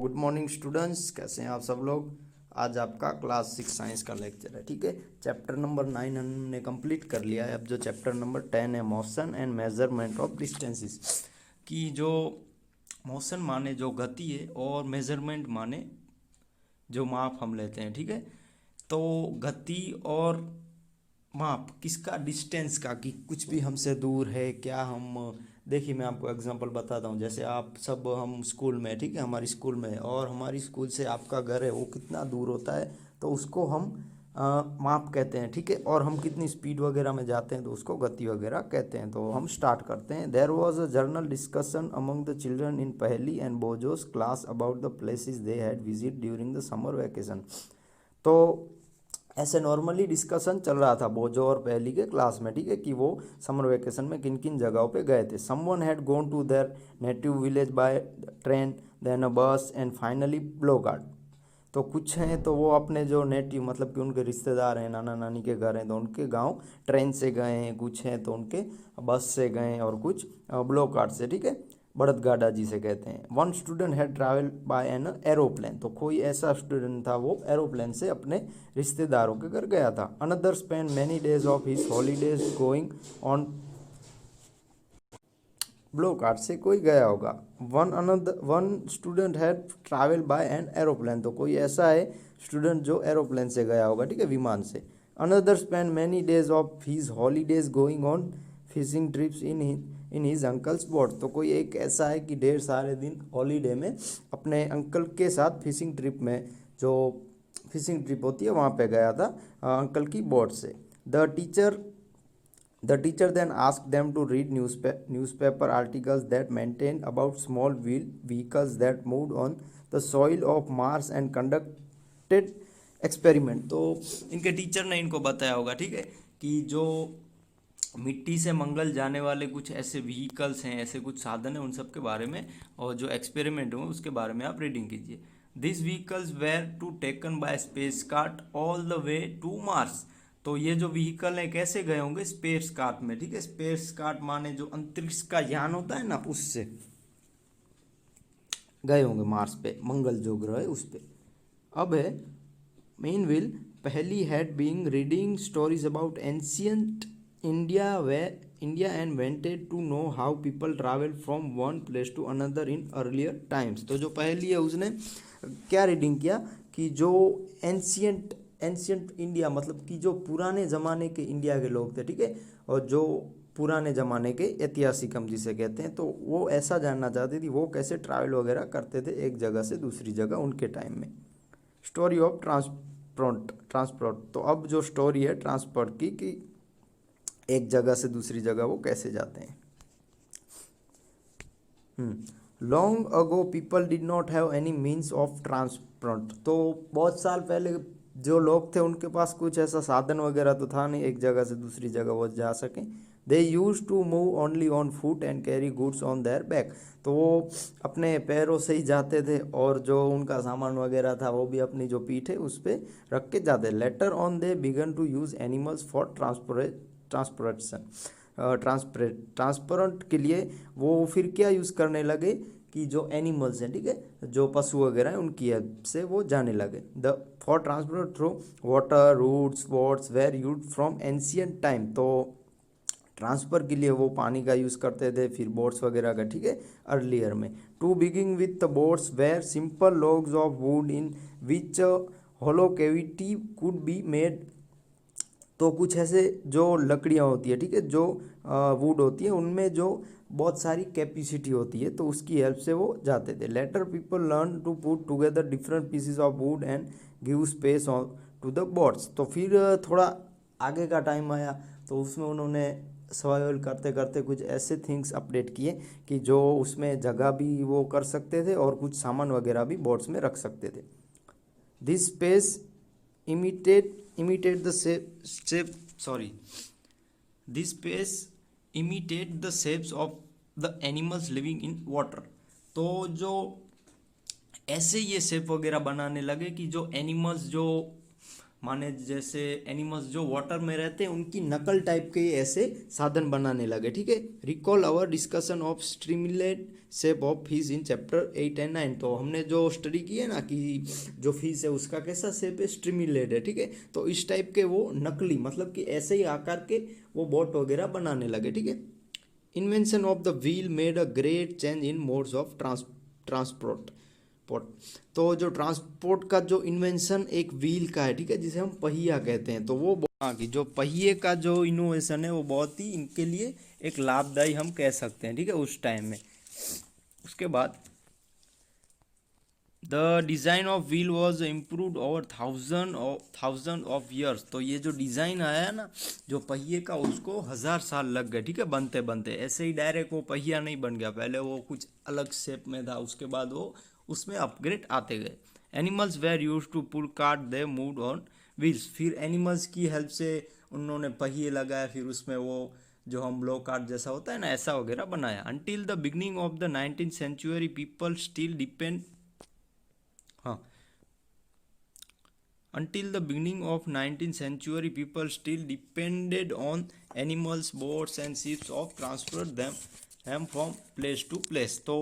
Good morning students, कैसे हैं आप सब लोग। आज आपका क्लास 6 साइंस का लेक्चर है। ठीक है, चैप्टर नंबर 9 हमने कंप्लीट कर लिया है। अब जो चैप्टर नंबर 10 है, motion and measurement of distances, की जो मोशन माने जो गति है और मेजरमेंट माने जो माप हम लेते हैं। ठीक है, तो गति और माप किसका, डिस्टेंस का, कि कुछ भी हमसे दूर है क्या। हम देखिए, मैं आपको एग्जांपल बताता हूँ। जैसे आप सब, हम स्कूल में, ठीक है, हमारी स्कूल में और हमारी स्कूल से आपका घर है वो कितना दूर होता है, तो उसको हम माप कहते हैं। ठीक है, और हम कितनी स्पीड वगैरह में जाते हैं तो उसको गति वगैरह कहते हैं। तो हम स्टार्ट करते हैं। There was a journal discussion among the children in Paheli and Boojho's class about the places they had visit during the summer vacation. तो ऐसे नॉर्मली डिस्कशन चल रहा था बोजो और पहली के क्लास में, ठीक है, कि वो समर वेकेशन में किन किन जगहों पे गए थे। Someone had gone to their native village by train, then a bus and finally blow guard. तो कुछ हैं तो वो अपने जो नेटिव, मतलब कि उनके रिश्तेदार हैं, नाना नानी के घर हैं, तो उनके गांव ट्रेन से गए हैं। कुछ हैं तो उनके बस से गए, और कुछ ब्लो कार्ट से, ठीक है, बड़दगाडा जिसे कहते हैं। One student had travel by an aeroplane, तो कोई ऐसा स्टूडेंट था वो एरोप्लेन से अपने रिश्तेदारों के घर गया था। Another spend many days of his holidays going on blow cart, से कोई गया होगा। One student had travel by an aeroplane, तो कोई ऐसा है स्टूडेंट जो एरोप्लेन से गया होगा, ठीक है, विमान से। Another spend many days of his holidays going on fishing trips in his uncle's boat, तो कोई एक ऐसा है कि ढेर सारे दिन हॉलीडे में अपने अंकल के साथ फिशिंग ट्रिप में, जो फिशिंग ट्रिप होती है वहाँ पे गया था अंकल की बोट से। The teacher then asked them to read newspaper articles that maintained about small vehicles that moved on the soil of Mars and conducted experiment। तो इनके टीचर ने इनको बताया होगा, ठीक है, कि जो मिट्टी से मंगल जाने वाले कुछ ऐसे व्हीकल्स हैं, ऐसे कुछ साधन हैं, उन सब के बारे में, और जो एक्सपेरिमेंट हुए उसके बारे में आप रीडिंग कीजिए। This vehicles were to taken by space cart all the way to Mars, तो ये जो व्हीकल है कैसे गए होंगे, स्पेस कार्ट में। ठीक है, स्पेस कार्ट माने जो अंतरिक्ष का यान होता है ना, उससे गए होंगे मार्स पे, मंगल जो ग्रह है उस पे। अब है मेन विल Paheli had being reading stories about ancient India and wanted to know how people travel from one place to another in earlier times. तो जो पहली है उसने क्या रीडिंग किया कि जो एंशियंट इंडिया, मतलब कि जो पुराने ज़माने के इंडिया के लोग थे, ठीक है, और जो पुराने ज़माने के ऐतिहासिक हम जिसे कहते हैं, तो वो ऐसा जानना चाहती थी वो कैसे ट्रैवल वगैरह करते थे एक जगह से दूसरी जगह उनके टाइम में। स्टोरी ऑफ ट्रांसपोर्ट, तो अब जो स्टोरी है ट्रांसपोर्ट की, कि एक जगह से दूसरी जगह वो कैसे जाते हैं। Long ago people did not have any means of transport, तो बहुत साल पहले जो लोग थे उनके पास कुछ ऐसा साधन वगैरह तो था नहीं एक जगह से दूसरी जगह वो जा सकें। They use to move only on foot and carry goods on their back, तो वो अपने पैरों से ही जाते थे, और जो उनका सामान वगैरह था वो भी अपनी जो पीठ है उस पर रख के जाते। Later on they began to use animals for transportation, transparent के लिए वो फिर क्या यूज़ करने लगे कि जो एनिमल्स हैं, ठीक है, जो पशु वगैरह हैं उनकी हेल्प से वो जाने लगे। The for transport through water routes boats were use from ancient time, तो ट्रांसफ़र के लिए वो पानी का यूज़ करते थे, फिर बोट्स वगैरह का, ठीक है, अर्लियर में। To begin with the boats were simple logs of wood in which hollow cavity could be made, तो कुछ ऐसे जो लकड़ियाँ होती है, ठीक है, जो वुड होती है उनमें जो बहुत सारी कैपेसिटी होती है, तो उसकी हेल्प से वो जाते थे। Later people learn to put together different pieces of wood and give space to the boats, तो फिर थोड़ा आगे का टाइम आया तो उसमें उन्होंने सर्वाइवल करते करते कुछ ऐसे थिंग्स अपडेट किए कि जो उसमें जगह भी वो कर सकते थे और कुछ सामान वगैरह भी बोट्स में रख सकते थे। This space imitate the shape sorry this space imitate the shapes of the animals living in water, तो जो ऐसे ये शेप वगैरह बनाने लगे कि जो एनिमल्स जो माने जैसे एनिमल्स जो वाटर में रहते हैं उनकी नकल टाइप के ऐसे साधन बनाने लगे, ठीक है। Recall our discussion of streamlined shape of fish in chapter 8 and 9। तो हमने जो स्टडी की है ना कि जो फिश है उसका कैसा शेप है, स्ट्रीमलेट है, ठीक है। तो इस टाइप के वो नकली मतलब कि ऐसे ही आकार के वो बोट वगैरह बनाने लगे, ठीक है। Invention of the wheel made a great change in modes of transport port. तो जो ट्रांसपोर्ट का जो इन्वेंशन एक व्हील का है, ठीक है, जिसे हम पहिया कहते हैं, तो वो कि जो पहिए का जो इनोवेशन है वो बहुत ही इनके लिए एक लाभदायी हम कह सकते हैं, ठीक है, उस टाइम में। उसके बाद the design of wheel was improved over thousand of years. तो ये जो डिज़ाइन आया है ना जो पहिए का, उसको 1000 साल लग गए, ठीक है, बनते बनते। ऐसे ही डायरेक्ट वो पहिया नहीं बन गया, पहले वो कुछ अलग शेप में था, उसके बाद वो उसमें अपग्रेड आते गए। Animals were use to pull cart, they moved on wheels. फिर एनिमल्स की हेल्प से उन्होंने पहिए लगाए, फिर उसमें वो जो हम ब्लो कार्ट जैसा होता है ना ऐसा वगैरह बनाया। Until the beginning of the 19th century people still depend, हाँ, until the beginning of 19th century people still depended on animals, boats and ships of transport them from place to place। तो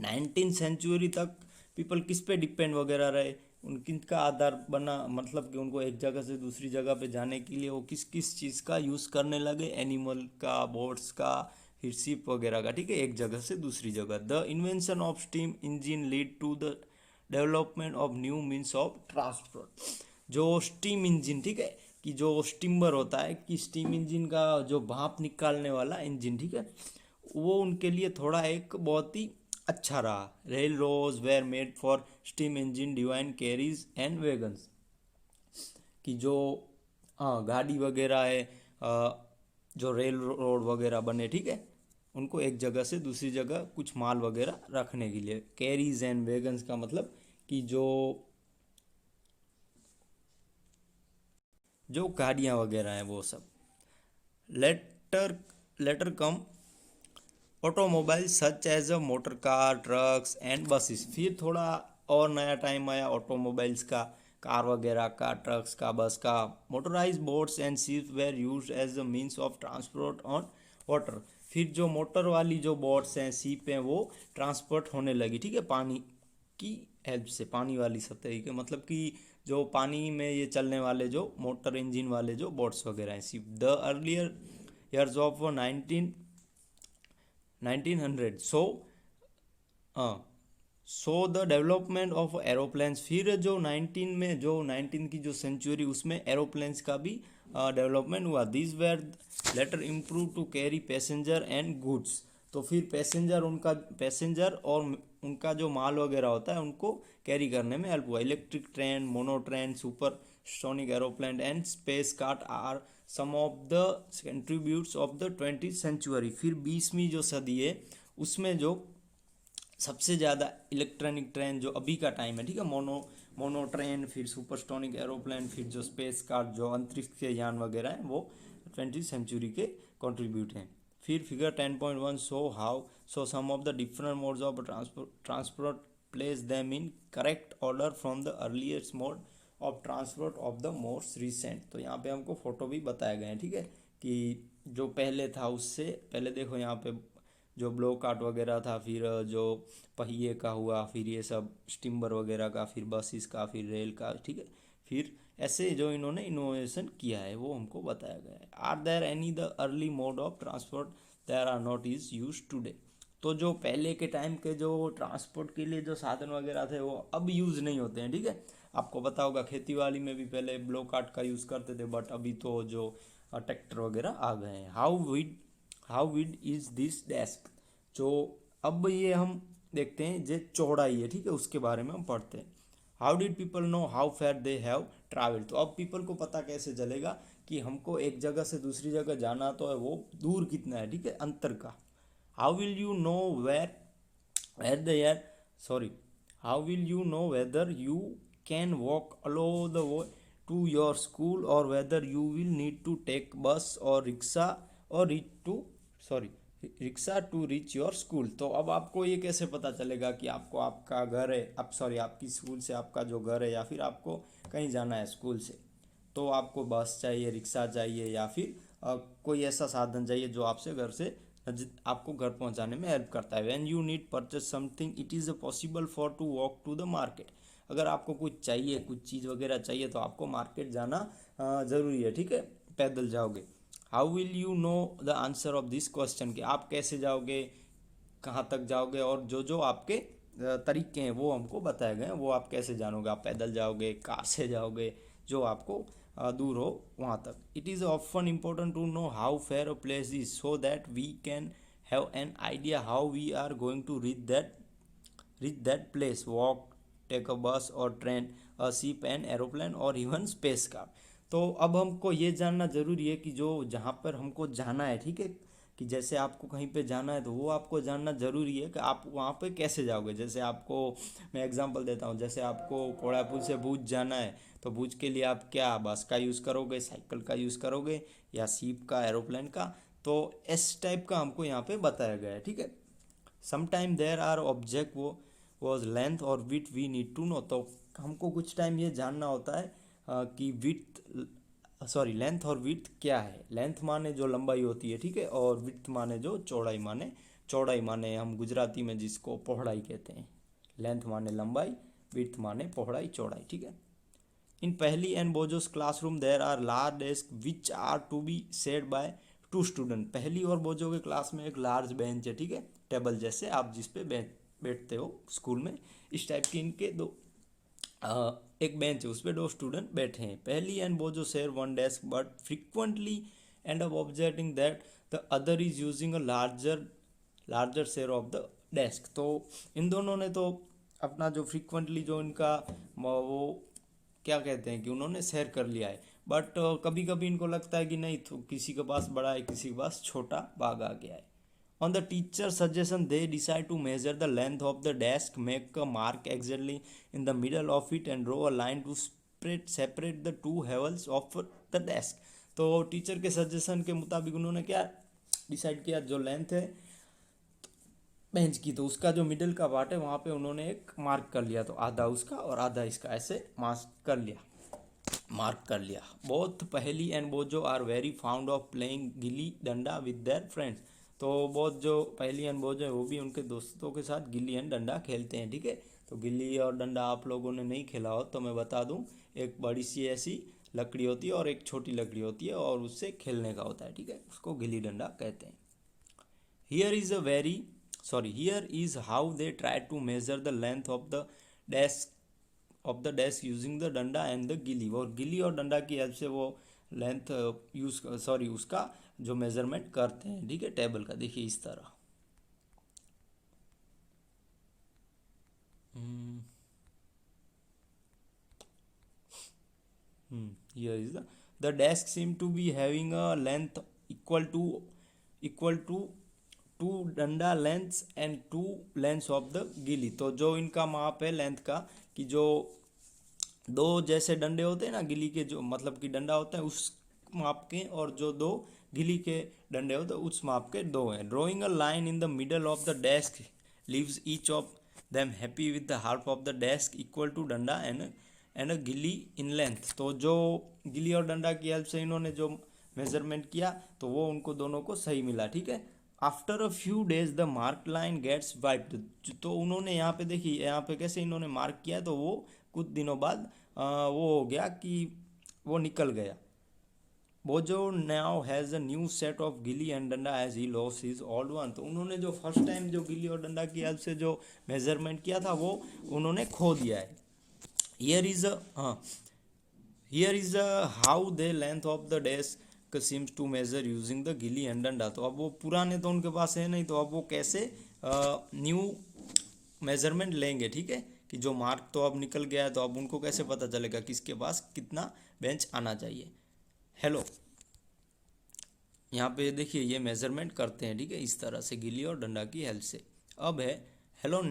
19th century तक people किस पे depend वगैरह रहे, उनका आधार बना, मतलब कि उनको एक जगह से दूसरी जगह पे जाने के लिए वो किस किस चीज़ का यूज़ करने लगे, एनिमल का, बोट्स का, फिर शिप वगैरह का, ठीक है, एक जगह से दूसरी जगह। The invention of steam engine lead to the development of new means of transport. जो स्टीम इंजन, ठीक है, कि जो स्टीमर होता है कि स्टीम इंजन का जो भाप निकालने वाला इंजन, ठीक है, वो उनके लिए थोड़ा एक बहुत ही अच्छा रहा। Rail roads were made for steam engine driven carriages and wagons. कि जो हाँ गाड़ी वगैरह है, जो रेल रोड वगैरह बने, ठीक है, उनको एक जगह से दूसरी जगह कुछ माल वगैरह रखने के लिए। कैरीज एंड वैगन्स का मतलब कि जो गाड़ियाँ वगैरह हैं वो सब। Later later come automobile such as a motor car, trucks and buses. फिर थोड़ा और नया टाइम आया ऑटोमोबाइल्स का, कार वगैरह का, ट्रक्स का, बस का। Motorised boats and ships were used as a means of transport on water. फिर जो मोटर वाली जो बोट्स हैं, शिप हैं, वो ट्रांसपोर्ट होने लगी, ठीक है, पानी की हेल्प से, पानी वाली सतह के, मतलब कि जो पानी में ये चलने वाले जो मोटर इंजन वाले जो बोट्स वगैरह हैं, ship. The earlier years of 1900 so the development of aeroplanes. फिर जो 19 की जो सेंचुरी, उसमें एरोप्लेन्स का भी डेवलपमेंट हुआ। This were later improve to carry passenger and goods. तो फिर पैसेंजर और उनका जो माल वगैरह होता है उनको कैरी करने में हेल्प हुआ। Electric train, mono train, super sonic aeroplane and space cart are some of the contributes of the 20th century. फिर 20वीं जो सदी है उसमें जो सबसे ज़्यादा इलेक्ट्रॉनिक ट्रेन जो अभी का टाइम है, ठीक है, मोनो ट्रेन, फिर सुपरसोनिक एरोप्लेन, फिर जो स्पेस कार्ट जो अंतरिक्ष के यान वगैरह हैं, वो 20th सेंचुरी के कंट्रीब्यूट हैं। फिर figure 10.1 so some of the different modes of transport place them in correct order from the earliest mode of transport of the most recent. तो यहाँ पे हमको फोटो भी बताए गए हैं, ठीक है, कि जो पहले था उससे पहले देखो यहाँ पे जो ब्लो कार्ट वगैरह था, फिर जो पहिए का हुआ, फिर ये सब स्टीमर वगैरह का, फिर बसेस का, फिर रेल का, ठीक है। फिर ऐसे जो इन्होंने इनोवेशन किया है वो हमको बताया गया है। Are there any the early mode of transport there are not is use today. तो जो पहले के टाइम के जो ट्रांसपोर्ट के लिए जो साधन वगैरह थे वो अब यूज़ नहीं होते हैं, ठीक है। आपको पता होगा खेती बाड़ी में भी पहले ब्लो कार्ट का यूज़ करते थे, बट अभी तो जो ट्रैक्टर वगैरह आ गए हैं। How wide is this desk. जो अब ये हम देखते हैं जो चौड़ाई है, ठीक है, उसके बारे में हम पढ़ते हैं। How did people know how fair they have travelled. तो अब पीपल को पता कैसे चलेगा कि हमको एक जगह से दूसरी जगह जाना तो है, वो दूर कितना है, ठीक है, अंतर का। How will you know where they are sorry how will you know whether you can walk अलो the way to your school और whether you will need to take bus और रिक्शा और rickshaw to reach your school. तो अब आपको ये कैसे पता चलेगा कि आपको आपका घर है, अब सॉरी आपकी स्कूल से आपका जो घर है, या फिर आपको कहीं जाना है स्कूल से, तो आपको बस चाहिए, रिक्शा चाहिए, या फिर कोई ऐसा साधन चाहिए जो आपसे घर से आपको घर पहुंचाने में हेल्प करता है। When you need purchase something it is possible for to walk to the market. अगर आपको कुछ चाहिए, कुछ चीज़ वगैरह चाहिए, तो आपको मार्केट जाना ज़रूरी है, ठीक है, पैदल जाओगे। How will you know the answer of this question, कि आप कैसे जाओगे, कहाँ तक जाओगे, और जो जो आपके तरीके हैं वो हमको बताए गए हैं, वो आप कैसे जानोगे। आप पैदल जाओगे, कार से जाओगे, जो आपको दूर हो वहाँ तक। It is often important to know how far a place is so that we can have an idea how we are going to reach that place, walk, take a bus or train, a ship, an aeroplane और even space car। तो अब हमको ये जानना ज़रूरी है कि जो जहाँ पर हमको जाना है, ठीक है, कि जैसे आपको कहीं पे जाना है तो वो आपको जानना ज़रूरी है कि आप वहाँ पे कैसे जाओगे। जैसे आपको मैं एग्जांपल देता हूँ, जैसे आपको कोड़ापुल से भुज जाना है, तो भुज के लिए आप क्या बस का यूज़ करोगे, साइकिल का यूज़ करोगे, या शिप का, एरोप्लेन का। तो इस टाइप का हमको यहाँ पे बताया गया है, ठीक है। समटाइम देर आर ऑब्जेक्ट वो वॉज लेंथ और width we need to know. तो हमको कुछ टाइम ये जानना होता है कि विथ सॉरी लेंथ और विथ क्या है। लेंथ माने जो लंबाई होती है, ठीक है, और विथ माने जो चौड़ाई माने हम गुजराती में जिसको पौड़ाई कहते हैं। लेंथ माने लंबाई, विथ माने पौड़ाई, चौड़ाई, ठीक है। In Paheli and Boojho's classroom there are large desk which are to be shared by two student. Paheli और बोजो के क्लास में एक लार्ज बेंच है, ठीक है, टेबल जैसे आप जिस पे बैठते हो स्कूल में, इस टाइप की इनके दो एक बेंच है, उस पर दो स्टूडेंट बैठे हैं। पहली एंड बोजो share one desk but frequently end of observing that the other is using a larger share of the desk. तो इन दोनों ने तो अपना जो फ्रिक्वेंटली जो इनका वो क्या कहते हैं कि उन्होंने शेयर कर लिया है, बट कभी कभी इनको लगता है कि नहीं, तो किसी के पास बड़ा है, किसी के पास छोटा भाग आ गया है। On the teacher suggestion they decide to measure the length of the desk, make a mark exactly in the middle of it and draw a line to separate the two halves of the desk. तो teacher के suggestion के मुताबिक उन्होंने क्या decide किया, जो length है bench की, तो उसका जो मिडिल का पार्ट है वहाँ पे उन्होंने एक मार्क कर लिया, तो आधा उसका और आधा इसका, ऐसे मार्क कर लिया। Both Paheli and Boojho are very fond of playing gilli danda with their friends. तो बहुत जो पहेली एंड बोजो है वो भी उनके दोस्तों के साथ गिल्ली एंड डंडा खेलते हैं, ठीक है। तो गिल्ली और डंडा आप लोगों ने नहीं खेला हो तो मैं बता दूं, एक बड़ी सी ऐसी लकड़ी होती है और एक छोटी लकड़ी होती है, और उससे खेलने का होता है, ठीक है, उसको गिल्ली डंडा कहते हैं। Here is how they try to measure the length of the desk using the डंडा एंड द गिली। और गिली और डंडा की हेल्प से वो लेंथ उसका जो मेजरमेंट करते हैं, ठीक है, टेबल का। देखिए इस तरह here is the desk seem to be having a length equal to two danda length and two length of the gilli. तो जो इनका माप है लेंथ का, कि जो दो जैसे डंडे होते हैं ना गिली के, जो मतलब कि डंडा होता है उस माप के, और जो दो गिली के डंडे होते हैं उस माप के दो हैं। Drawing a line in the middle of the desk leaves each of them happy with the half of the desk equal to danda and a gilli in length. तो जो गिली और डंडा की हेल्प से इन्होंने जो मेजरमेंट किया तो वो उनको दोनों को सही मिला, ठीक है। After a few days the mark line gets wiped. तो उन्होंने यहाँ पे देखिए, यहाँ पे कैसे इन्होंने मार्क किया, तो वो कुछ दिनों बाद वो हो गया कि वो निकल गया। Boojho now has a new set of gilli and danda as he lost his old one. तो उन्होंने जो फर्स्ट टाइम जो गिली और डंडा की हेल्प से जो मेजरमेंट किया था वो उन्होंने खो दिया है। Here is a how they length of the desk seems to measure using the gilli and danda. तो अब वो पुराने तो उनके पास है नहीं, तो अब वो कैसे न्यू मेजरमेंट लेंगे, ठीक है, कि जो मार्क तो अब निकल गया है, तो अब उनको कैसे पता चलेगा किसके पास कितना बेंच आना चाहिए। हेलो, यहाँ पे देखिए ये मेजरमेंट करते हैं, ठीक है, इस तरह से गिली और डंडा की हेल्प से। अब है hello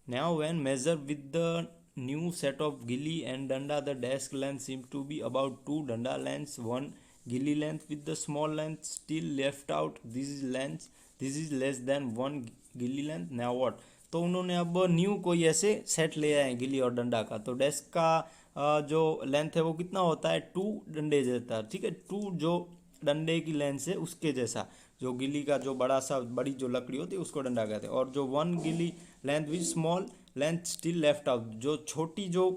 now when measure with the new set of gilly and danda the desk length seems to be about 2 danda lengths 1 गिली length with the small length still left out, this is less than 1 गिली length, now what. तो उन्होंने अब new कोई ऐसे set ले आए गिली और डंडा का। तो डेस्क का जो लेंथ है वो कितना होता है, 2 डंडे जैसा, ठीक है, 2 जो डंडे की लेंथ है उसके जैसा। जो गिली का जो बड़ी जो लकड़ी होती है उसको डंडा कहते हैं। और जो 1 गिली length with small length still left out, जो छोटी जो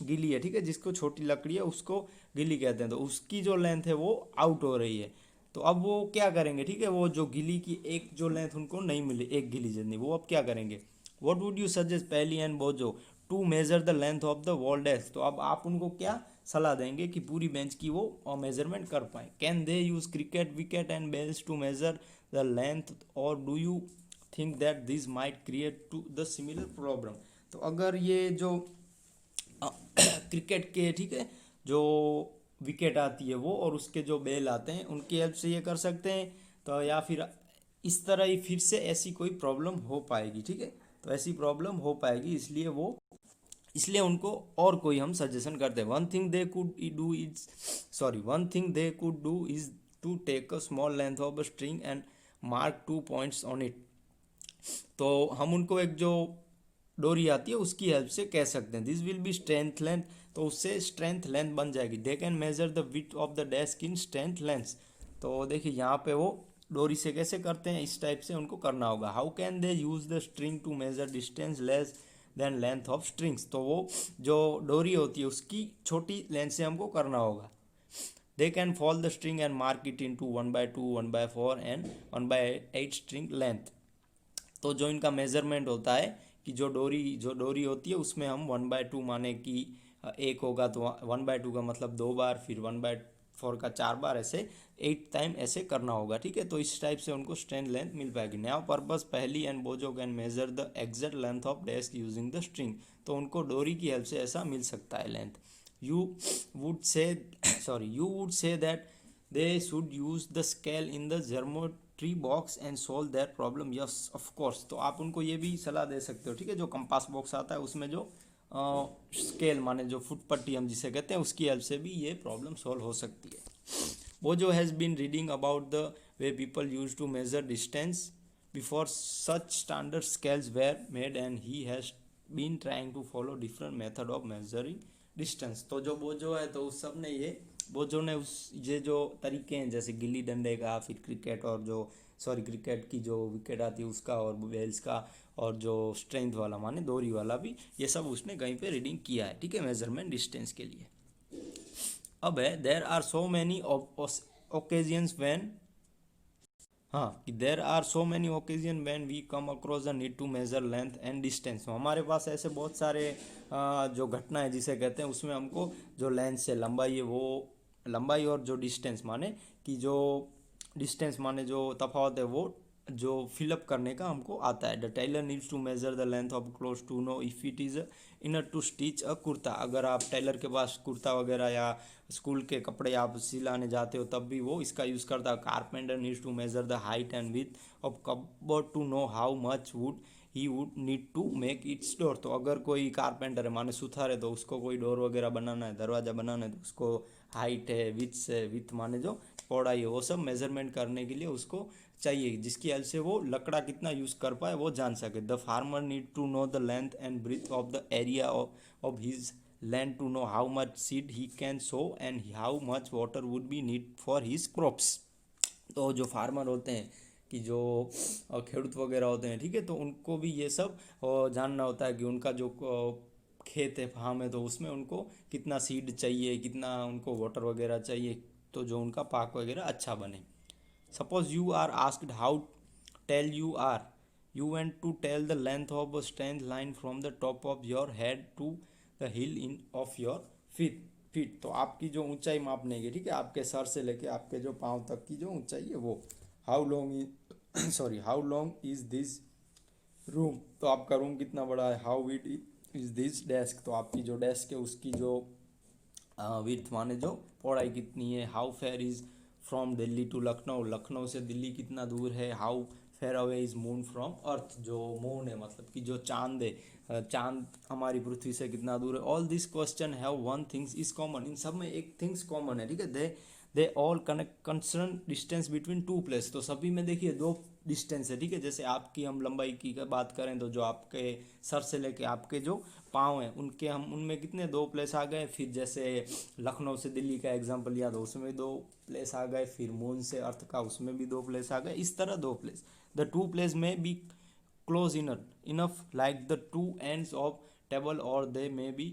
गिली है, ठीक है, जिसको छोटी लकड़ी है उसको गिली कहते हैं, तो उसकी जो लेंथ है वो आउट हो रही है। तो अब वो क्या करेंगे, ठीक है, वो जो गिली की एक जो लेंथ उनको नहीं मिली, एक गिली जितनी, वो अब क्या करेंगे, what would you suggest Paheli and Boojho to measure the length of the wall desk. तो अब आप उनको क्या सलाह देंगे कि पूरी बेंच की वो मेजरमेंट कर पाए। Can they use cricket wicket and bails to measure the length, और do you think that this might create to the similar problem. तो अगर ये जो क्रिकेट के, ठीक है, जो विकेट आती है वो और उसके जो बेल आते हैं उनकी हेल्प से ये कर सकते हैं, तो या फिर इस तरह ही फिर से ऐसी कोई प्रॉब्लम हो पाएगी, ठीक है, तो ऐसी प्रॉब्लम हो पाएगी, इसलिए उनको और कोई हम सजेशन करते हैं। One thing they could do is to take a small length of a string and mark 2 points on it. तो हम उनको एक जो डोरी आती है उसकी हेल्प से कह सकते हैं, this will be strength length, तो उससे स्ट्रेंथ लेंथ बन जाएगी। They can measure the width of the desk in strength length. तो देखिए यहाँ पे वो डोरी से कैसे करते हैं, इस टाइप से उनको करना होगा। How can they use the string to measure distance less than length of strings. तो वो जो डोरी होती है उसकी छोटी लेंथ से हमको करना होगा। They can fall the string and mark it into 1/2, 1/4 and 1/8 string length. तो जो इनका मेजरमेंट होता है कि जो डोरी होती है उसमें हम 1/2 माने कि एक होगा तो 1/2 का मतलब 2 बार, फिर 1/4 का 4 बार, ऐसे 8 टाइम ऐसे करना होगा, ठीक है। तो इस टाइप से उनको स्ट्रेंथ लेंथ मिल पाएगी। नाउ पर्पस पहली एंड बोजो can measure the exact length of desk using the string. तो उनको डोरी की हेल्प से ऐसा मिल सकता है length. You would say you would say that they should use the scale in the geometry box and solve their problem, yes of course। तो आप उनको ये भी सलाह दे सकते हो, ठीक है, जो कंपास बॉक्स आता है उसमें जो स्केल माने जो फुट पट्टी हम जिसे कहते हैं उसकी हेल्प से भी ये प्रॉब्लम सॉल्व हो सकती है। वो जो has been reading about the way people use to measure distance before such standard scales were made and he has been trying to follow different method of measuring distance. तो जो वो जो है तो उस सब ने उस ये जो तरीके हैं जैसे गिल्ली डंडे का, फिर क्रिकेट और जो क्रिकेट की जो विकेट आती है उसका, और बेल्स का, और जो स्ट्रेंथ वाला माने डोरी वाला भी, ये सब उसने कहीं पे रीडिंग किया है, ठीक है, मेजरमेंट डिस्टेंस के लिए। अब है there are so many occasions when, हाँ, कि there are so many occasion when we come across the need to measure length and distance. हमारे पास ऐसे बहुत सारे जो घटना है जिसे कहते हैं उसमें हमको जो लेंथ से लंबाई है वो लंबाई, और जो डिस्टेंस माने कि जो डिस्टेंस माने जो तफावत है वो जो फिलअप करने का हमको आता है। The tailor needs to measure the length of cloth to know if it is inner to stitch a kurta. अगर आप टेलर के पास कुर्ता वगैरह या स्कूल के कपड़े आप सिलाने जाते हो तब भी वो इसका यूज़ करता है। Carpenter needs to measure the height and width of cupboard to know how much wood he would need to make its door. तो अगर कोई कारपेंटर है माने सुथार है तो उसको कोई डोर वगैरह बनाना है, दरवाज़ा बनाना है, तो उसको हाइट है, विथ माने जो पौड़ाई है, वो सब मेजरमेंट करने के लिए उसको चाहिए, जिसकी हेल्प से वो लकड़ा कितना यूज़ कर पाए वो जान सके। The farmer need to know the length and breadth of the area of his land to know how much seed he can sow and how much water would be need for his crops. तो जो farmer होते हैं कि जो खेडूत वगैरह होते हैं, ठीक है, तो उनको भी ये सब जानना होता है कि उनका जो खेत है, फार्म है, तो उसमें उनको कितना सीड चाहिए, कितना उनको वाटर वगैरह चाहिए, तो जो उनका पाक वगैरह अच्छा बने। Suppose you are asked how tall you are. You want to tell the length of a straight line from the top of your head to the heel in of your feet. तो आपकी जो ऊंचाई मापने की, ठीक है, आपके sir से लेके आपके जो पाँव तक की जो ऊंचाई है वो। How long is this room. तो आपका रूम कितना बड़ा है। How wide is this desk. तो आपकी जो डेस्क है उसकी जो विड्थ माने जो पौड़ाई कितनी है। How far is from Delhi to Lucknow. Lucknow से दिल्ली कितना दूर है। How far away is moon from earth. जो मून है मतलब कि जो चांद है, चांद हमारी पृथ्वी से कितना दूर है। All this question have one things is common. इन सब में एक थिंग्स कॉमन है, ठीक है। They all connect concern distance between two place. तो सभी में देखिए दो डिस्टेंस है, ठीक है। जैसे आपकी हम लंबाई की बात करें तो जो आपके सर से लेके आपके जो पाँव हैं उनके हम उनमें कितने दो प्लेस आ गए। फिर जैसे लखनऊ से दिल्ली का एग्जांपल लिया तो उसमें दो प्लेस आ गए। फिर मून से अर्थ का उसमें भी दो प्लेस आ गए। इस तरह दो प्लेस, द टू प्लेस में B close enough like the two ends of table or they may be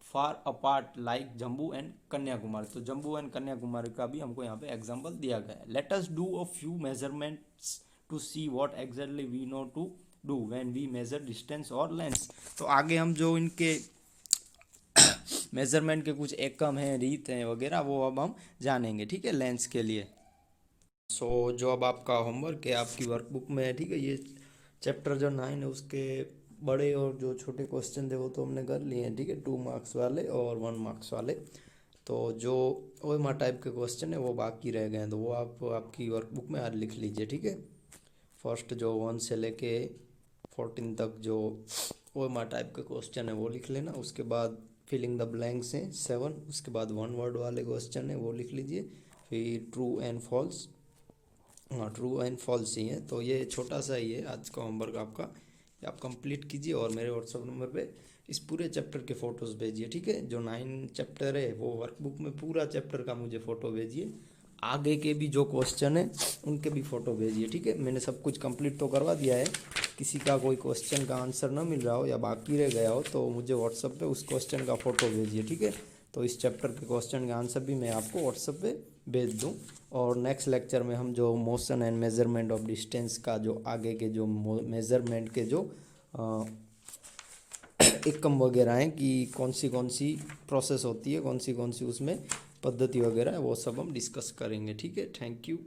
far apart like Jammu and Kanyakumari. तो जम्मू एंड कन्याकुमारी का भी हमको यहाँ पे एग्जांपल दिया गया है। Let us do a few measurements to see what exactly we know to do when we measure distance और लेंथ। तो आगे हम जो इनके मेजरमेंट के कुछ एकम हैं, रीत हैं वगैरह, वो अब हम जानेंगे, ठीक है, लेंस के लिए। सो जो अब आपका होमवर्क है आपकी वर्कबुक में है, ठीक है। ये चैप्टर जो 9 है उसके बड़े और जो छोटे क्वेश्चन थे वो तो हमने कर लिए हैं, ठीक है, 2 मार्क्स वाले और 1 मार्क्स वाले। तो जो ओएमआर टाइप के क्वेश्चन है वो बाकी रह गए हैं, तो वो आप आपकी वर्कबुक में आज लिख लीजिए, ठीक है। फर्स्ट जो 1 से लेके 14 तक जो ओएमआर टाइप के क्वेश्चन है वो लिख लेना। उसके बाद फिलिंग द ब्लैंक्स हैं 7, उसके बाद 1 वर्ड वाले क्वेश्चन है वो लिख लीजिए। फिर ट्रू एंड फॉल्स, हाँ ट्रू एंड फॉल्स ही है। तो ये छोटा सा ही है आज का होमवर्क आपका, ये आप कंप्लीट कीजिए और मेरे व्हाट्सअप नंबर पे इस पूरे चैप्टर के फ़ोटोज़ भेजिए, ठीक है। जो 9 चैप्टर है वो वर्कबुक में पूरा चैप्टर का मुझे फ़ोटो भेजिए। आगे के भी जो क्वेश्चन है उनके भी फ़ोटो भेजिए, ठीक है। मैंने सब कुछ कंप्लीट तो करवा दिया है। किसी का कोई क्वेश्चन का आंसर ना मिल रहा हो या बाकी रह गया हो तो मुझे व्हाट्सअप पे उस क्वेश्चन का फ़ोटो भेजिए, ठीक है। तो इस चैप्टर के क्वेश्चन का आंसर भी मैं आपको व्हाट्सअप पे भेज दूँ। और नेक्स्ट लेक्चर में हम जो motion and measurement of distance का जो आगे के जो मेजरमेंट के जो एकम वगैरह हैं कि कौन सी प्रोसेस होती है, कौन सी उसमें पद्धति वगैरह है, वो सब हम डिस्कस करेंगे, ठीक है। Thank you.